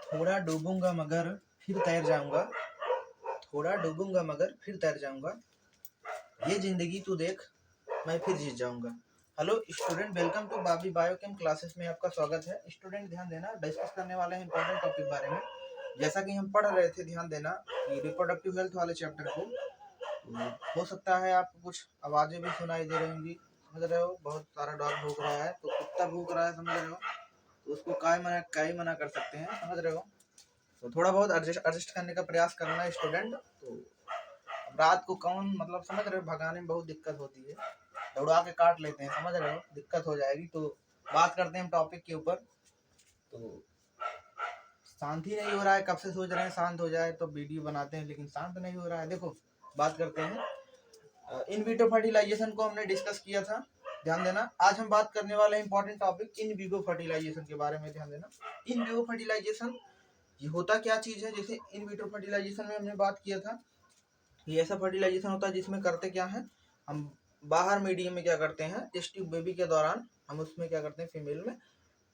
थोड़ा डूबूंगा मगर फिर तैर जाऊंगा, थोड़ा डूबूंगा मगर फिर तैर जाऊंगा, ये जिंदगी तू देख मैं फिर जीत जाऊंगा। हेलो स्टूडेंट, वेलकम टू बाबी बायोकेम क्लासेस में आपका स्वागत है। स्टूडेंट ध्यान देना, डिस्कस करने वाले हैं इंपॉर्टेंट टॉपिक बारे में। जैसा कि हम पढ़ रहे थे, ध्यान देना कि रिप्रोडक्टिव हेल्थ वाले चैप्टर को, तो हो सकता है आपको कुछ आवाजें भी सुनाई दे रही होंगी, समझ रहे हो। बहुत सारा डॉग भूख रहा है, तो कुत्ता भूख रहा है, समझ रहे हो, तो उसको क्या ही मना कर सकते हैं, समझ रहे हो। तो थोड़ा बहुत एडजस्ट करने का प्रयास करना है स्टूडेंट। तो रात को कौन मतलब समझ रहे हो, भगाने में बहुत दिक्कत होती है, दौड़ा के काट लेते हैं, समझ रहे हो, दिक्कत हो जाएगी। तो बात करते हैं हम टॉपिक के ऊपर। तो शांत ही नहीं हो रहा है, कब से सोच रहे हैं शांत हो जाए तो वीडियो बनाते हैं, लेकिन शांत नहीं हो रहा है। देखो बात करते हैं, इन विट्रो फर्टिलाइजेशन को हमने डिस्कस किया था, ध्यान देना। आज हम बात करने वाले हैं important topic in vivo fertilization के बारे में, ध्यान देना। इन विवो फर्टिलाइजेशन ये होता क्या चीज है। जैसे इन विट्रो फर्टिलाइजेशन में हमने बात किया था, ये ऐसा फर्टिलाइजेशन होता है जिसमें करते क्या है, हम बाहर मीडियम में क्या करते हैं, टेस्ट ट्यूब बेबी के दौरान हम उसमें क्या करते हैं, फीमेल में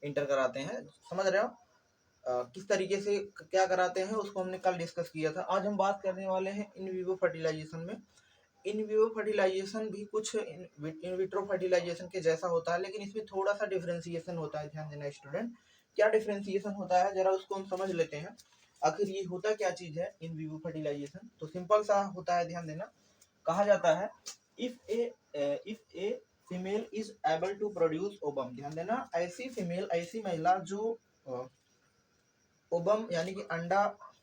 इंटर कराते हैं, समझ रहे हो। किस तरीके से क्या कराते हैं उसको हमने कल डिस्कस किया था। आज हम बात करने वाले हैं इन विवो फर्टिलाइजेशन में। इन विवो फर्टिलाइजेशन भी कुछ इन विट्रो फर्टिलाइजेशन के जैसा होता है, लेकिन इसमें थोड़ा सा डिफ्रेंसिएशन होता है, ध्यान देना स्टूडेंट। क्या डिफ्रेंसिएशन होता है, जरा उसको हम समझ लेते हैं। आखिर ये होता क्या चीज है इन विवो फर्टिलाइजेशन। तो सिंपल सा होता है, ध्यान देना। कहा जाता है if a female is able to produce ovum, ध्यान देना, ऐसी फीमेल, ऐसी महिला जो ओबम यानी कि अंडा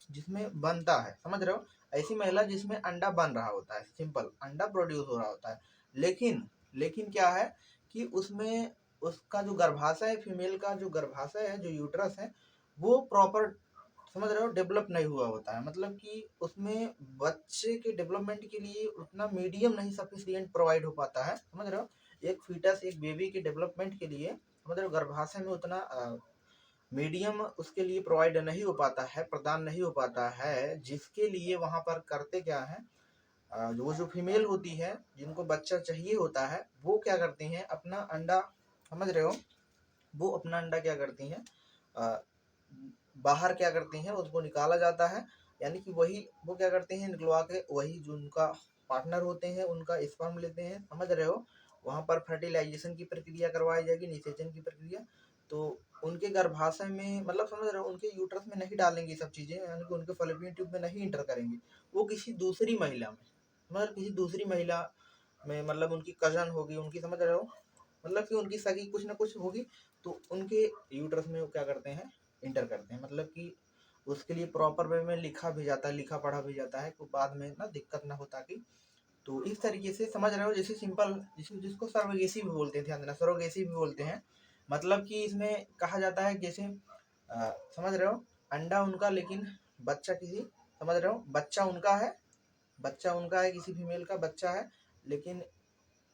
जिसमें बनता है, समझ रहे हो, ऐसी महिला जिसमें अंडा बन रहा होता है, सिंपल अंडा प्रोड्यूस हो रहा होता है। लेकिन लेकिन क्या है कि उसमें उसका जो गर्भाशय है, फीमेल का जो गर्भाशय है, जो यूट्रस है, वो प्रॉपर, समझ रहे हो, डेवलप नहीं हुआ होता है। मतलब कि उसमें बच्चे के डेवलपमेंट के लिए उतना मीडियम नहीं सफिशिएंट प्रोवाइड हो पाता है, समझ रहे हो। एक फीटस, एक बेबी के डेवलपमेंट के लिए, समझ रहे हो, गर्भाशय में उतना मीडियम उसके लिए प्रोवाइड नहीं हो पाता है, प्रदान नहीं हो पाता है, जिसके लिए वहां पर करते क्या है, वो जो फीमेल होती है जिनको बच्चा चाहिए होता है, वो क्या करती हैं, अपना अंडा, समझ रहे हो, वो अपना अंडा क्या करती हैं, बाहर क्या करती हैं, उसको निकाला जाता है। यानी कि वही वो क्या करते हैं, निकलवा के वही जो उनका पार्टनर होते हैं उनका स्पर्म लेते हैं, समझ रहे हो। वहां पर फर्टिलाइजेशन की प्रक्रिया करवाई जाएगी, निषेचन की प्रक्रिया। तो उनके गर्भाशय में, मतलब समझ रहे हो, उनके यूट्रस में नहीं डालेंगे सब चीजें, यानी कि उनके फैलोपियन ट्यूब में नहीं इंटर करेंगे। वो किसी दूसरी महिला में, मतलब किसी दूसरी महिला में, मतलब उनकी कजन होगी उनकी, समझ रहे हो, मतलब कि उनकी सगी कुछ ना कुछ होगी, तो उनके यूट्रस में वो क्या करते हैं, इंटर करते हैं। मतलब कि उसके लिए प्रॉपर वे में लिखा भी जाता है, लिखा पढ़ा भी जाता है, तो बाद में ना दिक्कत ना होता कि। तो इस तरीके से समझ रहे हो, जैसे सिंपल जिसको सर्वगेसी भी बोलते हैं, ध्यान देना, सर्वगेसी भी बोलते हैं। मतलब कि इसमें कहा जाता है जैसे समझ रहे हो, अंडा उनका लेकिन बच्चा किसी, समझ रहे हो, बच्चा उनका है, बच्चा उनका है, किसी फीमेल का बच्चा है, लेकिन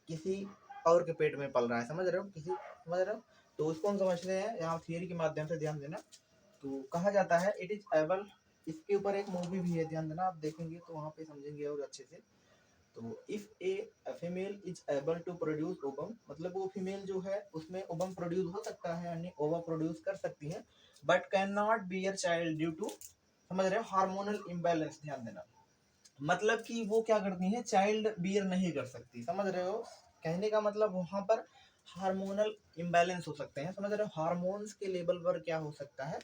किसी और के पेट में पल रहा है, समझ रहे हो, किसी, समझ रहे हो। तो उसको हम समझते हैं यहाँ थियरी के माध्यम से, ध्यान देना। तो कहा जाता है इट इज एबल, इसके ऊपर एक मूवी भी है, ध्यान देना, आप देखेंगे तो वहाँ पे समझेंगे और अच्छे से। तो if a female is able to produce ovum, मतलब वो फीमेल जो है उसमें ओवम प्रोड्यूस हो सकता है, यानी ओवा प्रोड्यूस कर सकती है, but can not bear child due to, समझ रहे हो, हार्मोनल इम्बैलेंस, ध्यान देना। मतलब कि वो क्या करती है, चाइल्ड बियर नहीं कर सकती, समझ रहे हो। कहने का मतलब वहां पर हार्मोनल इम्बैलेंस हो सकते हैं, समझ रहे हो, हार्मोन्स के लेवल पर क्या हो सकता है,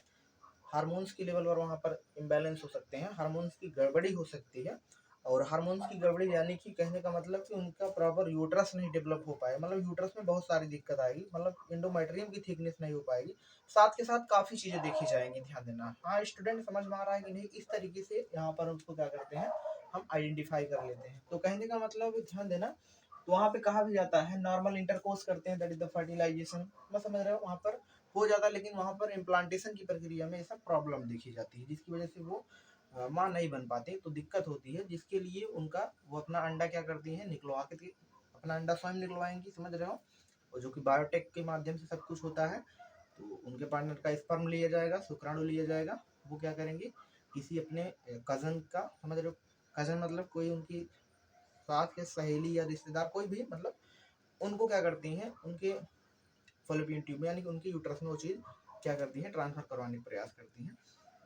हार्मोन्स की लेवल पर वहाँ पर इम्बैलेंस हो सकते हैं, हार्मोन्स की गड़बड़ी हो सकती है। और हार्मोन्स की गड़बड़ी यानी कि कहने का मतलब कि उनका प्रॉपर यूट्रस नहीं डेवलप हो पाए, मतलब यूट्रस में बहुत सारी दिक्कत आएगी, मतलब इंडोमेट्रियम की थिकनेस नहीं हो पाएगी, साथ के साथ काफ़ी चीज़ें देखी जाएंगी, ध्यान देना। हाँ स्टूडेंट, समझ में आ रहा है कि नहीं, इस तरीके से यहाँ पर उसको क्या करते हैं, हम आइडेंटिफाई कर लेते हैं। तो कहने का मतलब ध्यान देना, तो वहाँ पे कहा भी जाता है नॉर्मल इंटरकोर्स करते हैं, दैट इज द फर्टिलाइजेशन, मैं समझ रहे हो, वहाँ पर हो जाता है, लेकिन वहाँ पर इम्प्लांटेशन की प्रक्रिया में ऐसा प्रॉब्लम देखी जाती है, जिसकी वजह से वो माँ नहीं बन पाती, तो दिक्कत होती है, जिसके लिए उनका वो अपना अंडा क्या करती है, निकलवा के अपना अंडा स्वयं निकलवाएंगी, समझ रहे हो, और जो कि बायोटेक के माध्यम से सब कुछ होता है। तो उनके पार्टनर का स्पर्म लिया जाएगा, शुक्राणु लिया जाएगा, वो क्या करेंगे, किसी अपने कजन का, समझ रहे हो, कजन मतलब कोई उनकी साथ के सहेली या रिश्तेदार कोई भी, मतलब उनको क्या करती हैं, उनके फैलोपियन ट्यूब में, यानी कि उनके यूट्रस में वो चीज़ क्या करती है, ट्रांसफर करवाने का प्रयास करती हैं।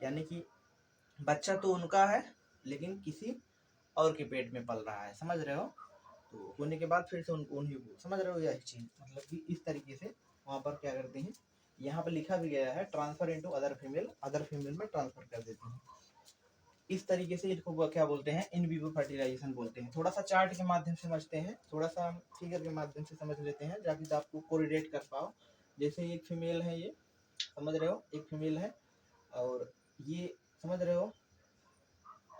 यानी कि बच्चा तो उनका है लेकिन किसी और के पेट में पल रहा है, समझ रहे हो। तो होने के बाद फिर से उन्हीं को, समझ रहे हो यही चीज़, मतलब कि इस तरीके से वहाँ पर क्या करते हैं, यहाँ पर लिखा भी गया है ट्रांसफर इनटू अदर फीमेल में ट्रांसफर कर देते हैं। इस तरीके से इसको क्या बोलते हैं, इन विवो फर्टिलाइजेशन बोलते हैं। थोड़ा सा चार्ट के माध्यम से समझते हैं, थोड़ा सा फिगर के माध्यम से समझ लेते हैं ताकि आपको कोरिलेट कर पाओ। जैसे एक फीमेल है, ये समझ रहे हो, एक फीमेल है और ये समझ रहे हो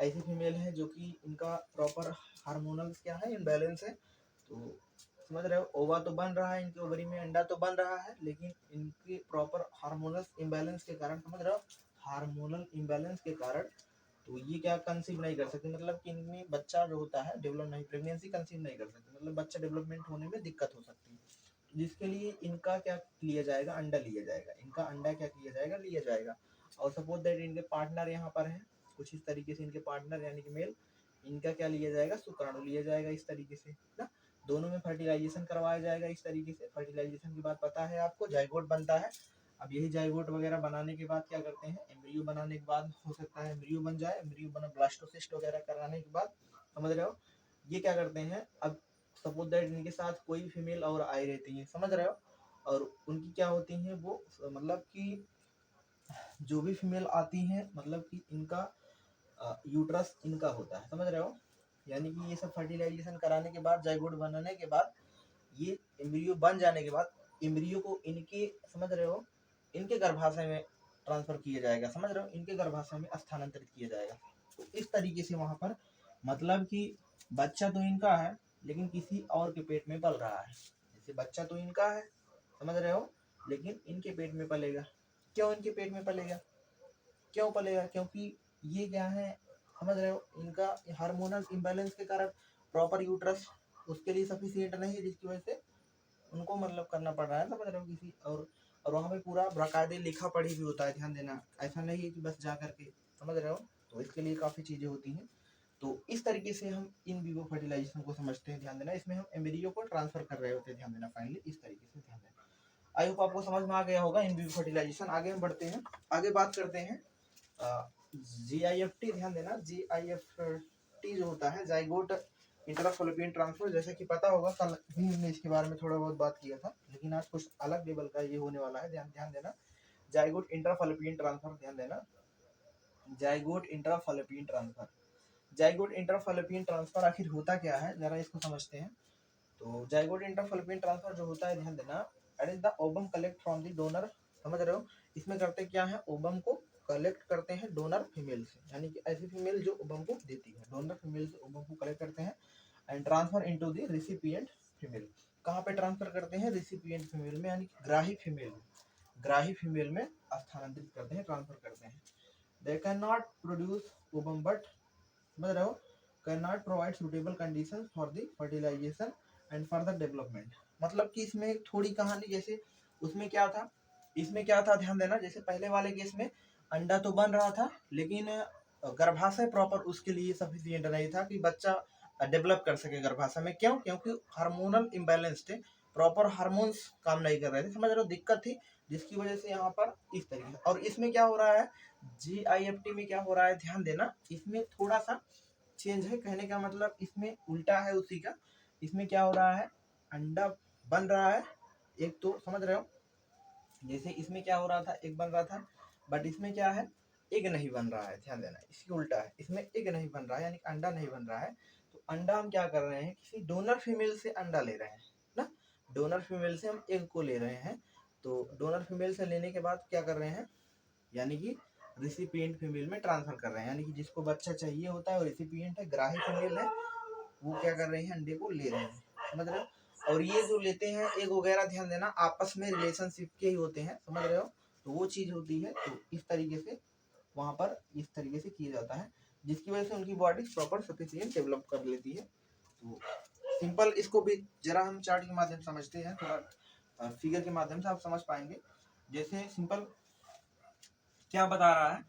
ऐसी फीमेल है जो कि इनका प्रॉपर हार्मोनल क्या है, इम्बैलेंस है। तो समझ रहे हो, ओवा तो बन रहा है इनके ओवरी में, अंडा तो बन रहा है, लेकिन इनके प्रॉपर हार्मोनल इम्बैलेंस के कारण, समझ रहे हो, हार्मोनल इम्बैलेंस के कारण तो ये क्या कंसीव नहीं कर सकते, मतलब कि इनमें बच्चा जो होता है डेवलप नहीं, प्रेगनेंसी कंसीव नहीं कर सकते, मतलब बच्चा डेवलपमेंट होने में दिक्कत हो सकती है। जिसके लिए इनका क्या लिया जाएगा, अंडा लिया जाएगा, इनका अंडा क्या किया जाएगा, लिया जाएगा। और सपोज दैट इनके पार्टनर यहाँ पर है, कुछ इस तरीके से इनके पार्टनर यानी कि मेल, इनका क्या लिया जाएगा, शुक्राणु लिया जाएगा, इस तरीके से ना। दोनों में फर्टिलाइजेशन करवाया जाएगा इस तरीके से। फर्टिलाइजेशन की बात पता है आपको, जाइगोट बनता है। अब यही जाइगोट वगैरह बनाने के बाद क्या करते हैं, एम्ब्रियो बनाने के बाद हो सकता है एम्ब्रियो बन जाए, एम्ब्रियो बना ब्लास्टोसिस्ट वगैरह कराने के बाद, समझ रहे हो, ये क्या करते हैं, अब सपोज दैट इनके साथ कोई फीमेल और आई रहती है, समझ रहे हो, और उनकी क्या होती हैं वो, मतलब कि जो भी फीमेल आती हैं, मतलब कि इनका यूट्रस इनका होता है, समझ रहे हो। यानी कि ये सब फर्टिलाइजेशन कराने के बाद, जाइगोट बनाने के बाद, ये एम्ब्रियो बन जाने के बाद, एम्ब्रियो को इनके, समझ रहे हो, इनके गर्भाशय में ट्रांसफर किया जाएगा, समझ रहे हो, इनके गर्भाशय में स्थानांतरित किया जाएगा। तो इस तरीके से वहाँ पर मतलब कि बच्चा तो इनका है लेकिन किसी और के पेट में पल रहा है। जैसे बच्चा तो इनका है, समझ रहे हो, लेकिन इनके पेट में पलेगा। क्यों इनके पेट में पलेगा, क्यों पलेगा, क्योंकि ये क्या है, समझ रहे हो, इनका हार्मोनल इम्बैलेंस के कारण प्रॉपर यूट्रस उसके लिए सफिशिएंट नहीं है, जिसकी वजह से उनको मतलब करना पड़ रहा है, समझ रहे हो, किसी और वहाँ पे पूरा बाकायदे लिखा पढ़ी भी होता है, ध्यान देना, ऐसा नहीं है कि बस जा करके, समझ रहे हो। तो इसके लिए काफ़ी चीज़ें होती हैं। तो इस तरीके से हम इन विवो फर्टिलाइजेशन को समझते हैं, ध्यान देना, इसमें हम एम्ब्रियो को ट्रांसफर कर रहे होते हैं, ध्यान देना, फाइनली इस तरीके से ध्यान देना। आई होप आपको समझ में आ गया होगा इन विवो फर्टिलाइजेशन। आगे हम बढ़ते हैं, आगे बात करते हैं GIFT, ध्यान देना, GIFT जो होता है जाइगोट इंट्राफैलोपियन ट्रांसफर, जैसे कि पता होगा कल भी हमने इसके बारे में थोड़ा बहुत बात किया था, लेकिन आज कुछ अलग लेवल का ये होने वाला है, ध्यान ध्यान देना। जाइगोट इंट्राफैलोपियन ट्रांसफर, ध्यान देना, जाइगोट इंट्राफैलोपियन ट्रांसफर, जाइगोट इंट्राफैलोपियन ट्रांसफर आखिर होता क्या है, जरा इसको समझते हैं। तो जाइगोट इंट्राफैलोपियन ट्रांसफर जो होता है, ध्यान देना, it is the ovum collect from the donor, समझ रहे हो, इसमें करते क्या है, ओवम को कलेक्ट करते हैं डोनर फीमेल से, यानी कि ऐसी फीमेल जो ओवम को देती है, डोनर फीमेल से ओवम को कलेक्ट करते हैं and transfer into the recipient female. कहाँ पे ट्रांसफर करते हैं, रिसिपिएंट फीमेल में, यानी कि ग्राही फीमेल में, ग्राही फीमेल में स्थानांतरित करते हैं, ट्रांसफर करते हैं। They can not produce ovum but, समझ रहे हो, can not provide suitable condition for the fertilization and further development. मतलब कि इसमें थोड़ी कहानी, जैसे उसमें क्या था, इसमें क्या था, ध्यान देना, जैसे पहले वाले केस में अंडा तो बन रहा था लेकिन गर्भाशय प्रॉपर उसके लिए सफिशियंट नहीं था कि बच्चा डेवलप कर सके गर्भाशय में। क्यों, क्योंकि हार्मोनल इम्बैलेंस थे, प्रॉपर हार्मोन्स काम नहीं कर रहे थे, समझ रहे हो, दिक्कत थी, जिसकी वजह से यहाँ पर इस तरीके से। और इसमें क्या हो रहा है, GIFT में क्या हो रहा है, ध्यान देना, इसमें थोड़ा सा चेंज है, कहने का मतलब इसमें उल्टा है उसी का। इसमें क्या हो रहा है, अंडा बन रहा है एक, तो समझ रहे हो, जैसे इसमें क्या हो रहा था, एक बन रहा था, बट इसमें क्या है, एग नहीं बन रहा है, ध्यान देना, इसकी उल्टा है, इसमें एग नहीं बन रहा है, यानी अंडा नहीं बन रहा है। तो अंडा हम क्या कर रहे हैं, किसी डोनर फीमेल से अंडा ले रहे हैं ना, डोनर फीमेल से हम एग को ले रहे हैं। तो डोनर फीमेल से लेने के बाद क्या कर रहे हैं, यानी कि रिसिपिएंट फीमेल में ट्रांसफर कर रहे हैं, यानी कि जिसको बच्चा चाहिए होता है वो रिसिपिएंट है, ग्राही फीमेल है, वो क्या कर रहे हैं, अंडे को ले रहे हैं, समझ रहे हो। और ये जो लेते हैं एग वगैरह, ध्यान देना, आपस में रिलेशनशिप के ही होते हैं, समझ रहे हो, तो वो चीज़ होती है। तो इस तरीके से वहाँ पर इस तरीके से किया जाता है, जिसकी वजह से उनकी बॉडी प्रॉपर सफिशिएंट डेवलप कर लेती है। तो सिंपल इसको भी जरा हम चार्ट के माध्यम से समझते हैं, थोड़ा फिगर के माध्यम से आप समझ पाएंगे। जैसे सिंपल क्या बता रहा है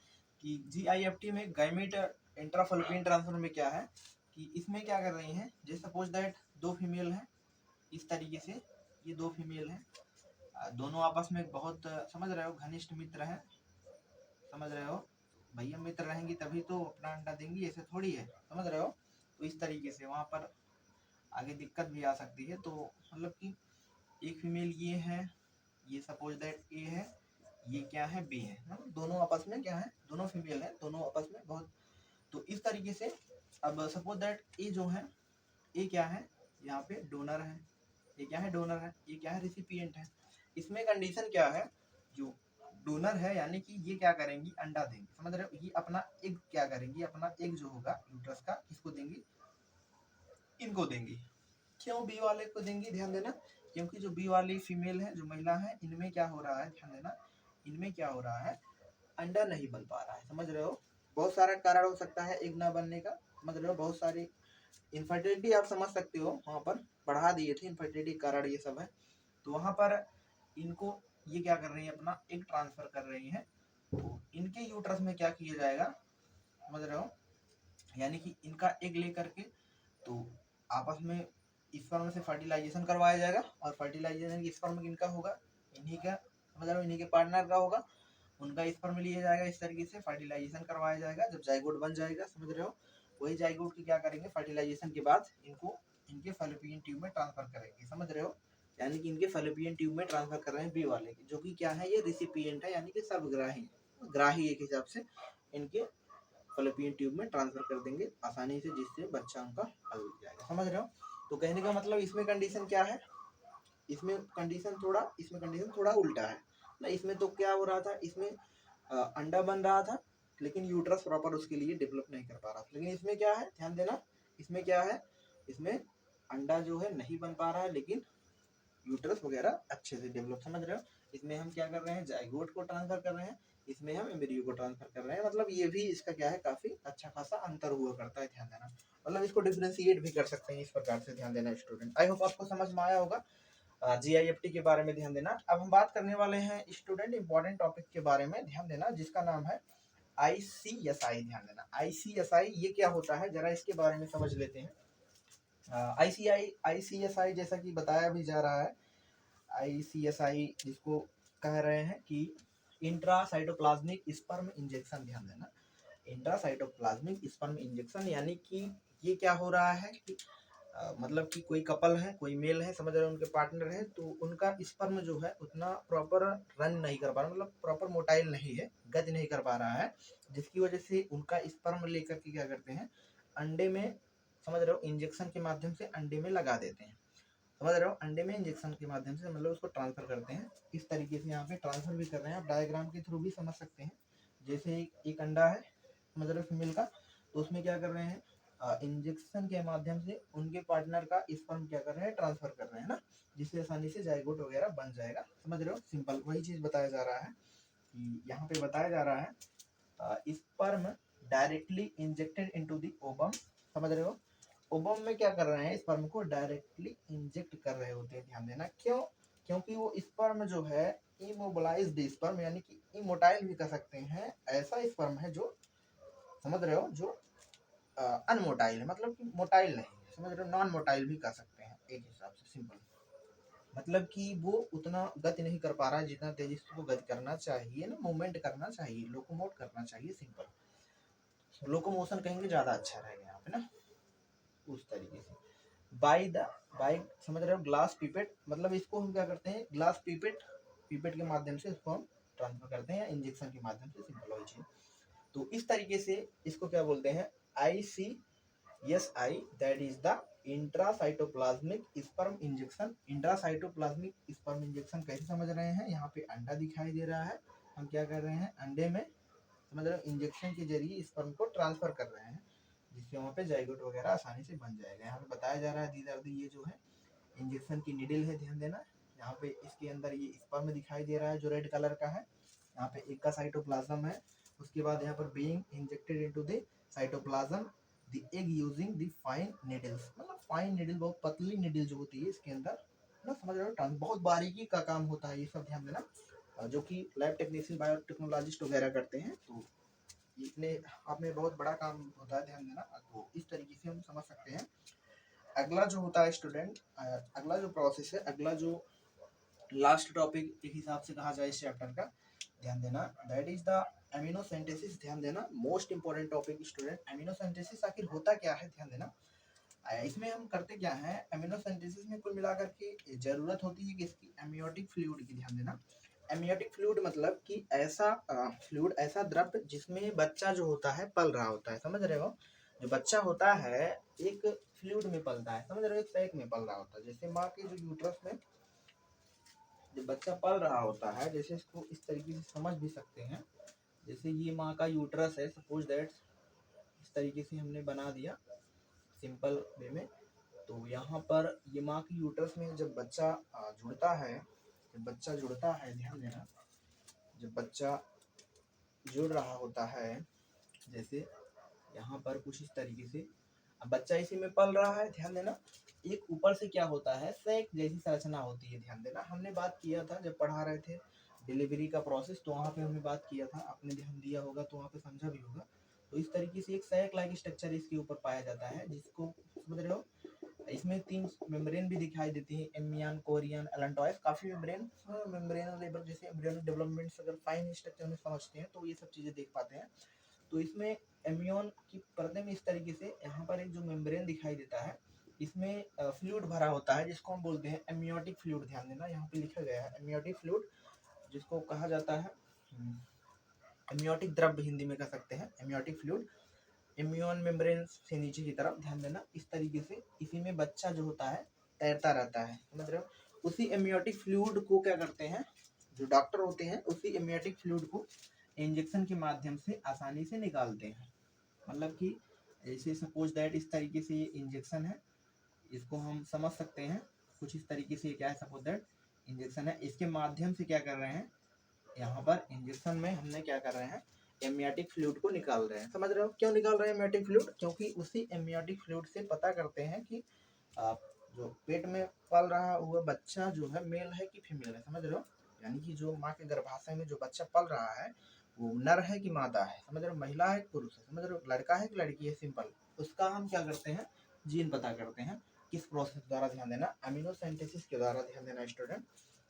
कि GIFT में गैमेट इंट्राफैलोपियन ट्रांसफर में क्या है कि इसमें क्या कर रही हैं, जैसे सपोज दैट दो फीमेल हैं, इस तरीके से ये दो फीमेल हैं, दोनों आपस में बहुत समझ रहे हो घनिष्ठ मित्र हैं, समझ रहे हो, भैया मित्र रहेंगी तभी तो अपना अंडा देंगी, ऐसे थोड़ी है, समझ रहे हो। तो इस तरीके से वहाँ पर आगे दिक्कत भी आ सकती है। तो मतलब कि एक फीमेल ये है, ये सपोज दैट ए है, ये क्या है बी है, दोनों आपस में क्या है, दोनों फीमेल है, दोनों आपस में बहुत। तो इस तरीके से अब सपोज दैट ए जो है, ए क्या है यहाँ पे डोनर है, ये क्या है डोनर है, ये क्या है रिसिपिएंट है। इसमें कंडीशन क्या है, जो डोनर है यानी कि ये क्या करेंगी, अंडा देंगी, समझ रहे हो। ये अपना एग क्या करेंगी, अपना एग जो होगा यूट्रस का, किसको देंगी, इनको देंगी। क्यों बी वाले को देंगी, ध्यान देना, क्योंकि जो बी वाली फीमेल है, जो महिला है, इनमें क्या हो रहा है, ध्यान देना, इनमें क्या हो रहा है, अंडा नहीं बन पा रहा है, समझ रहे हो। बहुत सारा कारण हो सकता है एग ना बनने का, समझ रहे हो, बहुत सारी इनफर्टिलिटी आप समझ सकते हो, वहाँ पर पढ़ा दिए थे इनफर्टिलिटी कारण ये सब है। तो वहाँ पर इनको ये क्या कर रही है, अपना एग ट्रांसफर कर रही है। तो इनके यूट्रस में क्या किया जाएगा, समझ रहे हो, यानी कि इनका एग लेकर के तो आपस में स्पर्म से फर्टिलाइजेशन करवाया जाएगा, और फर्टिलाइजेशन स्पर्म किनका होगा, इन्हीं का, समझ रहे हो, इन्हीं के पार्टनर का होगा, उनका स्पर्म लिया जाएगा, इस तरीके से फर्टिलाइजेशन करवाया जाएगा। जब जाइगोट बन जाएगा, समझ रहे हो, वही जाइगोट की क्या करेंगे, फर्टिलाइजेशन के बाद इनको इनके फैलोपियन ट्यूब में ट्रांसफर करेंगे, समझ रहे हो, यानी कि इनके फैलोपियन ट्यूब में ट्रांसफर कर रहे हैं बी वाले की, जो कि क्या है, ये रिसिपिएंट है, यानी कि सर्वग्राही, ग्राही एक हिसाब से इनके फैलोपियन ट्यूब में ट्रांसफर कर देंगे आसानी से, जिससे बच्चा उनका हल हो जाएगा, समझ रहे हो। तो कहने का मतलब इसमें कंडीशन क्या है, इसमें कंडीशन थोड़ा उल्टा है ना। इसमें तो क्या हो रहा था, इसमें अंडा बन रहा था, लेकिन यूट्रस प्रॉपर उसके लिए डेवलप नहीं कर पा रहा था। लेकिन इसमें क्या है, ध्यान देना, इसमें क्या है, इसमें अंडा जो है नहीं बन पा रहा है, लेकिन यूट्रस वगैरह अच्छे से डेवलप, समझ रहे हो। इसमें हम क्या कर रहे हैं, जाइगोट को ट्रांसफर कर रहे हैं, इसमें हम एम्ब्रियो को ट्रांसफर कर रहे हैं। मतलब ये भी इसका क्या है, काफी अच्छा खासा अंतर हुआ करता है, ध्यान देना। मतलब इसको डिफ्रेंशिएट भी कर सकते हैं इस प्रकार से, ध्यान देना स्टूडेंट। आई होप आपको समझ में आया होगा। GIFT के बारे में ध्यान देना। अब हम बात करने वाले हैं स्टूडेंट इंपॉर्टेंट टॉपिक के बारे में, ध्यान देना, जिसका नाम है ICSI। ध्यान देना, ICSI ये क्या होता है, जरा इसके बारे में समझ लेते हैं। ICSI जैसा कि बताया भी जा रहा है, ICSI जिसको कह रहे हैं कि इंट्रासाइटोप्लाज्मिक स्पर्म इंजेक्शन, ध्यान देना, इंट्रासाइटोप्लाज्मिक स्पर्म इंजेक्शन, यानी कि ये क्या हो रहा है कि मतलब कि कोई कपल है, कोई मेल है, समझ रहे हो, उनके पार्टनर है, तो उनका स्पर्म जो है उतना प्रॉपर रन नहीं कर पा रहा, मतलब प्रॉपर मोटाइल नहीं है, गति नहीं कर पा रहा है, जिसकी वजह से उनका स्पर्म लेकर के क्या करते हैं, अंडे में, समझ रहे हो, इंजेक्शन के माध्यम से अंडे में लगा देते हैं, समझ रहे हो, अंडे में इंजेक्शन के माध्यम से मतलब उसको ट्रांसफर करते हैं। इस तरीके से यहाँ पे ट्रांसफर भी कर रहे हैं, आप डायग्राम के थ्रू भी समझ सकते हैं। जैसे एक अंडा है, समझ रहे हो, फीमेल का, तो उसमें क्या कर रहे हैं, इंजेक्शन के माध्यम से उनके पार्टनर का स्पर्म क्या कर रहे हैं, ट्रांसफर कर रहे हैं ना, जिससे आसानी से जाइगोट वगैरह बन जाएगा, समझ रहे हो। सिंपल वही चीज बताया जा रहा है कि यहाँ पे बताया जा रहा है sperm directly injected into the ovum, समझ रहे हो, ओवम में क्या कर रहे हैं, स्पर्म को डायरेक्टली इंजेक्ट कर रहे होते हैं, ध्यान देना। क्यों, क्योंकि वो स्पर्म जो है इमोबिलाइज्ड स्पर्म, यानी कि इमोटाइल भी कर सकते हैं, ऐसा स्पर्म है जो, समझ रहे हो, जो अनमोटाइल है, मतलब कि मोटाइल नहीं है, समझ रहे हो, नॉन मोटाइल भी कर सकते हैं एक हिसाब से, सिंपल। मतलब कि वो उतना गति नहीं कर पा रहा है जितना तेजी से उसको गति करना चाहिए ना, मूवमेंट करना चाहिए, लोकोमोट करना चाहिए, सिंपल। लोकोमोशन कहेंगे ज्यादा अच्छा रहेगा यहाँ पे ना, उस तरीके से। बाई समझ रहे हो, ग्लास पिपेट, मतलब इसको हम क्या करते हैं, ग्लास पिपेट, पिपेट के माध्यम से इसको हम ट्रांसफर करते हैं, या इंजेक्शन के माध्यम से, सिंपल वही चीज। तो इस तरीके से इसको क्या बोलते हैं, ICSI, that is the intracytoplasmic sperm injection. Intracytoplasmic sperm injection कैसे समझ रहे हैं, यहाँ पे अंडा दिखाई दे रहा है, हम क्या कर रहे हैं, अंडे में, समझ रहे हो, इंजेक्शन के जरिए स्पर्म को ट्रांसफर कर रहे हैं, जिससे वहाँ पे जाइगोट वगैरह आसानी से बन जाएगा। यहाँ पे बताया जा रहा है दीज आर दी, ये जो है इंजेक्शन की निडल है, ध्यान देना। यहाँ पे इसके अंदर ये स्पर्म दिखाई दे रहा है जो रेड कलर का है, यहाँ पे एक का साइटोप्लाज्म है, उसके बाद यहाँ पर being injected into the cytoplasm the egg using the fine needles, मतलब फाइन निडल, बहुत पतली निडल जो होती है इसके अंदर ना, समझ रहे हो, बहुत बारीकी का काम होता है ये सब, ध्यान देना, जो कि लैब टेक्नीशियन बायोटेक्नोलॉजिस्ट वगैरह करते हैं, तो इतने आप में बहुत बड़ा काम होता है, ध्यान देना। तो इस तरीके से हम समझ सकते हैं। अगला जो होता है स्टूडेंट, अगला जो प्रोसेस है, अगला जो लास्ट टॉपिक एक हिसाब से कहा जाए इस चैप्टर का, ध्यान देना, दैट इज द एमिनोसेंटेसिस। ध्यान देना, मोस्ट इंपॉर्टेंट टॉपिक स्टूडेंट। एमिनोसेंटेसिस आखिर होता क्या है, ध्यान देना। इसमें हम करते क्या है, एमिनोसेंटेसिस में कुल मिलाकर के जरूरत होती है किसकी, एमियोटिक फ्लूइड की। ध्यान देना, एमियोटिक फ्लूइड मतलब कि ऐसा फ्लूइड, ऐसा द्रव्य जिसमें बच्चा जो होता है पल रहा होता है, समझ रहे हो। जो बच्चा होता है एक फ्लूइड में पलता है, समझ रहे हो, एक सैक में पल रहा होता है। जैसे माँ के जो यूट्रस में जब बच्चा पल रहा होता है, जैसे इसको इस तरीके से समझ भी सकते हैं, जैसे ये माँ का यूट्रस है, सपोज दैट इस तरीके से हमने बना दिया सिंपल वे में। तो यहाँ पर ये माँ की यूट्रस में जब बच्चा जुड़ता है, जब बच्चा जुड़ता है, ध्यान देना, जब बच्चा जुड़ रहा होता है, जैसे यहाँ पर कुछ इस तरीके से, अब बच्चा इसी में पल रहा है, ध्यान देना। एक ऊपर से क्या होता है, सैक जैसी संरचना होती है। ध्यान देना, हमने बात किया था जब पढ़ा रहे थे डिलीवरी का प्रोसेस, तो वहाँ पे हमने बात किया था, आपने ध्यान दिया होगा तो वहाँ पे समझा भी होगा। तो इस तरीके से एक सैक लाइक स्ट्रक्चर इसके ऊपर पाया जाता है, जिसको समझ रहे हो। इसमें 3 मेम्ब्रेन भी दिखाई देती है, एमियन, कोरियन, एलेंटॉइस। काफी मेम्ब्रेन, मेम्ब्रेन लेवल जैसे एम्ब्रियोनिक डेवलपमेंट अगर फाइन स्ट्रक्चर में समझते हैं तो ये सब चीजें देख पाते हैं। तो इसमें एमियन की परतें में इस तरीके से यहाँ पर एक जो मेम्ब्रेन दिखाई देता है, इसमें फ्लूइड भरा होता है, जिसको हम बोलते हैं एमियोटिक फ्लूइड। ध्यान देना, यहाँ पे लिखा गया है एमियोटिक फ्लूइड, जिसको कहा जाता है एमियोटिक द्रव्य, हिंदी में कह सकते हैं एमियोटिक फ्लूइड। इम्यून मेम्ब्रेन से नीचे की तरफ, ध्यान देना, इस तरीके से इसी में बच्चा जो होता है तैरता रहता है, समझ रहे हो। उसी एमियोटिक फ्लूइड को क्या करते हैं, जो डॉक्टर होते हैं उसी एमियोटिक फ्लूइड को इंजेक्शन के माध्यम से आसानी से निकालते हैं। मतलब कि ऐसे सपोज दैट इस तरीके से ये इंजेक्शन है, इसको हम समझ सकते हैं कुछ इस तरीके से, क्या है, सपोज दैट इंजेक्शन है, इसके माध्यम से क्या कर रहे हैं, यहाँ पर इंजेक्शन में हमने क्या कर रहे हैं, एमियोटिक फ्लूइड को निकाल रहे हैं। समझ रहे हो क्यों निकाल रहे हैं एमियोटिक फ्लूइड, क्योंकि उसी एमियोटिक फ्लूइड से पता करते हैं कि जो पेट में पल रहा हुआ बच्चा जो है मेल है कि फीमेल है, समझ रहे हो। यानी कि जो माँ के गर्भाशय में जो बच्चा पल रहा है वो नर है कि मादा है, समझ रहे हो, महिला है कि पुरुष है, समझ रहे हो, लड़का है कि लड़की है, सिंपल। उसका हम क्या करते हैं, जीन पता करते हैं। किस प्रोसेस द्वारा, ध्यान देना, अमीनोसेंटेसिस के द्वारा। ध्यान देना स्टूडेंट,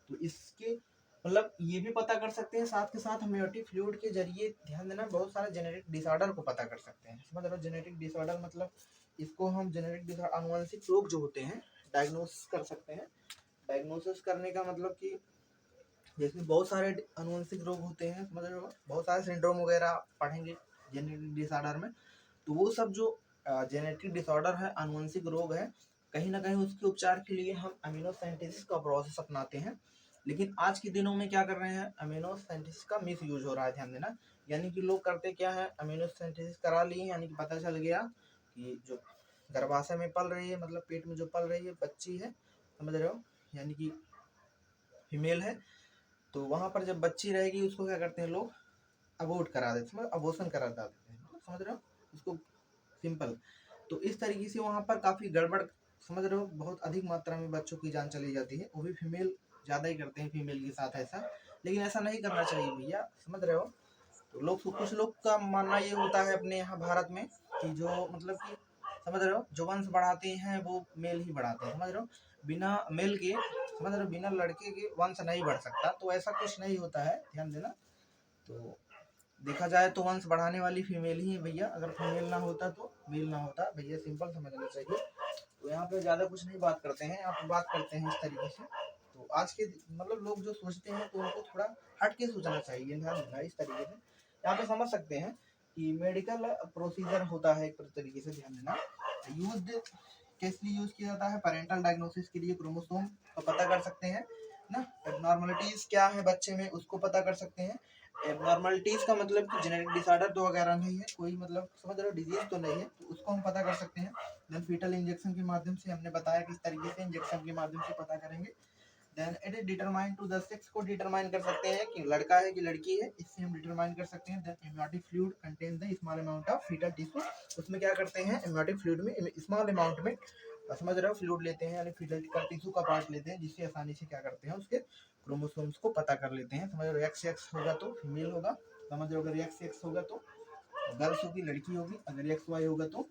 तो इसके मतलब ये भी पता कर सकते हैं, साथ के साथ एमियोटिक फ्लूइड के जरिए, ध्यान देना, बहुत सारे जेनेटिक डिसऑर्डर को पता कर सकते हैं, समझ रहे हो। जेनेटिक डिसऑर्डर मतलब इसको हम जेनेटिक डिसऑर्डर, आनुवंशिक रोग जो होते हैं डायग्नोसिस कर सकते हैं। डायग्नोसिस करने का मतलब कि जैसे बहुत सारे आनुवंशिक रोग होते हैं, समझ रहे हो, बहुत सारे सिंड्रोम वगैरह पढ़ेंगे जेनेटिक डिसऑर्डर में। तो वो सब जो जेनेटिक डिसऑर्डर है, आनुवंशिक रोग है, कहीं ना कहीं उसके उपचार के लिए हम अमीनोसेंटेसिस का प्रोसेस अपनाते हैं। लेकिन आज के दिनों में क्या कर रहे हैं, अमीनोसेंटेसिस का मिस यूज हो रहा है, ध्यान देना। यानी कि लोग करते क्या है, अमीनोसेंटेसिस करा लिए, यानी कि पता चल गया कि जो गर्भाशय में पल रही है, मतलब पेट में जो पल रही है बच्ची है, समझ रहे हो, यानी कि फीमेल है, तो वहाँ पर जब बच्ची रहेगी उसको क्या करते हैं लोग, अबॉर्ट करा देते हैं, अबॉर्शन करा देते हैं, समझ रहे हो उसको, सिंपल। तो इस तरीके से वहाँ पर काफ़ी गड़बड़, समझ रहे हो, बहुत अधिक मात्रा में बच्चों की जान चली जाती है, वो भी फीमेल ज़्यादा ही करते हैं फीमेल के साथ ऐसा। लेकिन ऐसा नहीं करना चाहिए भैया, समझ रहे हो। तो लोग, कुछ लोग का मानना ये होता है अपने यहाँ भारत में कि जो मतलब कि समझ रहे हो, जो वंश बढ़ाते हैं वो मेल ही बढ़ाते हैं, समझ रहे हो, बिना मेल के, समझ रहे हो, बिना लड़के के वंश नहीं बढ़ सकता। तो ऐसा कुछ नहीं होता है, ध्यान देना। तो देखा जाए तो वंश बढ़ाने वाली फीमेल ही है भैया, अगर फीमेल ना होता तो मेल ना होता भैया, सिंपल समझना चाहिए। तो यहाँ पे ज़्यादा कुछ नहीं बात करते हैं, यहाँ पे बात करते हैं इस तरीके से। तो आज के मतलब लोग जो सोचते हैं तो उनको थोड़ा हट के सोचना चाहिए, ध्यान देना इस तरीके से। यहाँ पे समझ सकते हैं कि मेडिकल प्रोसीजर होता है एक तरीके से, ध्यान देना। यूज किस लिए यूज किया जाता है, पेरेंटल डायग्नोसिस के लिए, क्रोमोसोम को पता कर सकते हैं ना, एबनॉर्मलिटीज क्या है बच्चे में उसको पता कर सकते हैं। एबनॉर्मलिटीज का मतलब कि जेनेटिक डिसऑर्डर तो वगैरह नहीं है कोई, मतलब समझ रहे हो, डिजीज तो नहीं है, तो उसको हम पता कर सकते हैं। देन फीटल इंजेक्शन के माध्यम से, हमने बताया किस तरीके से इंजेक्शन के माध्यम से पता करेंगे। Then it is determine to the sex को डिटरमाइन कर सकते हैं कि लड़का है कि लड़की है, इससे हम डिटरमाइन कर सकते हैं। Then amniotic fluid contains the small amount of fetal tissue, उसमें क्या करते हैं, एम्नियोटिक फ्लूइड में स्मॉल अमाउंट में, समझ रहे हो, फ्लूइड लेते हैं, यानी फीटल का टिश्यू का पार्ट लेते हैं, जिससे आसानी से क्या करते हैं उसके क्रोमोसोम्स को पता कर लेते हैं। समझ रहे हो, एक्स एक्स होगा तो फीमेल होगा, समझ रहे हो, अगर एक्स एक्स होगा तो गर्ल्स होगी, लड़की होगी, अगर एक्स वाई होगा तो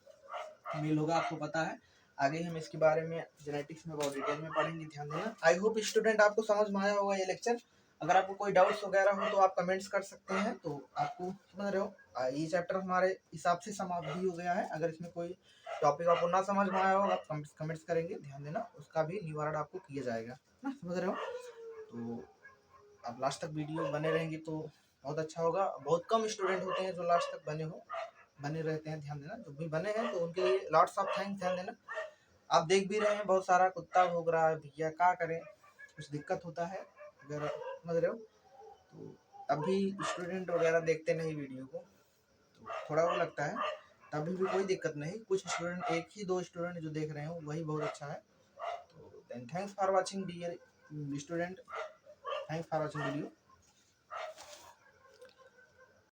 मेल होगा, आपको पता है। आगे हम इसके बारे में जेनेटिक्स में बहुत डिटेल में पढ़ेंगे, ध्यान देना। आई होप स्टूडेंट आपको समझ में आया होगा ये लेक्चर। अगर आपको कोई डाउट्स वगैरह हो तो आप कमेंट्स कर सकते हैं। तो आपको समझ रहे हो, ये चैप्टर हमारे हिसाब से समाप्त भी हो गया है। अगर इसमें कोई टॉपिक आपको ना समझ में आया हो, आप कमेंट्स करेंगे, ध्यान देना, उसका भी निवारण आपको किया जाएगा ना, समझ रहे हो। तो आप लास्ट तक वीडियो बने रहेंगे तो बहुत अच्छा होगा। बहुत कम स्टूडेंट होते हैं जो लास्ट तक बने रहते हैं, ध्यान देना। जो भी बने हैं तो उनके लिए लॉट्स ऑफ थैंक्स, ध्यान देना। आप देख भी रहे हैं बहुत सारा कुत्ता भौंक रहा है, भैया क्या करें, कुछ दिक्कत होता है अगर, समझ रहे हो। तो अभी स्टूडेंट वगैरह देखते नहीं वीडियो को, तो थोड़ा वो लगता है, तभी भी कोई दिक्कत नहीं। कुछ स्टूडेंट, एक ही दो स्टूडेंट जो देख रहे हो वही बहुत अच्छा है। तो then thanks for watching dear student, thanks for watching video.